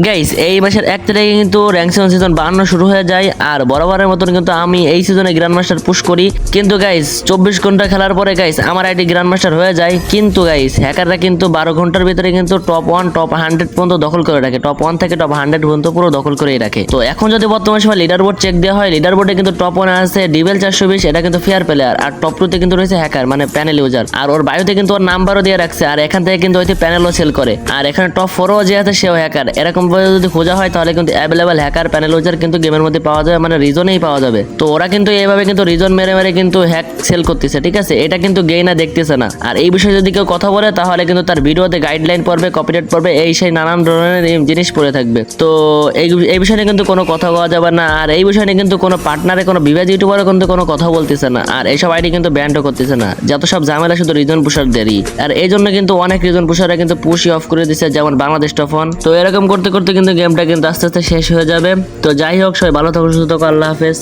Guys এই মাসের 1 তারিখে কিন্তু র্যাঙ্ক 7 সিজন 52 শুরু হয়ে যায়। আর বরাবরের মতন কিন্তু আমি এই সিজনে গ্র্যান্ড মাস্টার পুশ করি, কিন্তু গাইস 24 ঘন্টা খেলার পরে গাইস আমার আইডি গ্র্যান্ড মাস্টার হয়ে যায়। কিন্তু গাইস হ্যাকাররা কিন্তু 12 ঘন্টার ভিতরে কিন্তু টপ 1 টপ 100 পর্যন্ত দখল করে রাখে, টপ 1 থেকে টপ 100 পর্যন্ত পুরো দখল করেই রাখে। তো এখন যদি বর্তমান সময় লিডার বোর্ড চেক দেওয়া হয়, লিডার বোর্ডে কিন্তু টপ 1 আছে ডিবেল 420, এটা কিন্তু ফেয়ার প্লেয়ার। আর টপ 2 তে কিন্তু রয়েছে হ্যাকার মানে প্যানেল ইউজার, আর ওর বায়োতে কিন্তু ওর নাম্বারও দিয়ে রাখছে। আর এখান থেকে কিন্তু হয়তো প্যানেলও সেল করে। আর এখানে টপ 4 ও যে আছে সেও হ্যাকার। এরকম ভাবে যদি খোঁজা হয় তাহলে কিন্তু অ্যাভেলেবল হ্যাকার প্যানেল ইউজার কিন্তু গেমের মধ্যে পাওয়া যাবে, মানে রিজনেই পাওয়া যাবে। তো ওরা কিন্তু এইভাবে কিন্তু রিজন মেরে মেরে কিন্তু হ্যাক সেল করতেছে, ঠিক আছে? এটা কিন্তু গেইনা দেখতেছে না। আর এই বিষয়ে যদি কেউ কথা বলে তাহলে কিন্তু তার ভিডিওতে গাইডলাইন পড়বে, কপিরাইট পড়বে, এই সেই নানান ধরনের জিনিস পড়ে থাকবে। তো এই বিষয়ে নিয়ে কিন্তু কোনো কথা বলা যাবে না। আর এই বিষয়ে নিয়ে কিন্তু কোনো পার্টনারে কোনো বিভাজ ইউটিউবারও কিন্তু কোনো কথা বলতেছে না। আর এইসব আইডি কিন্তু ব্যান্ডও করতেছে না, যত সব ঝামেলা শুধু রিজন পুষারদেরই। আর এই জন্য কিন্তু অনেক রিজন পুষাররা কিন্তু পুশই অফ করে দিচ্ছে, যেমন বাংলাদেশ টপ 1। তো এরকম করতে করতে কিন্তু গেমটা কিন্তু আস্তে আস্তে শেষ হয়ে যাবে। তো যাই হোক, সবাই ভালো থাকুন, সুস্থ থাকুন, আল্লাহ হাফেজ।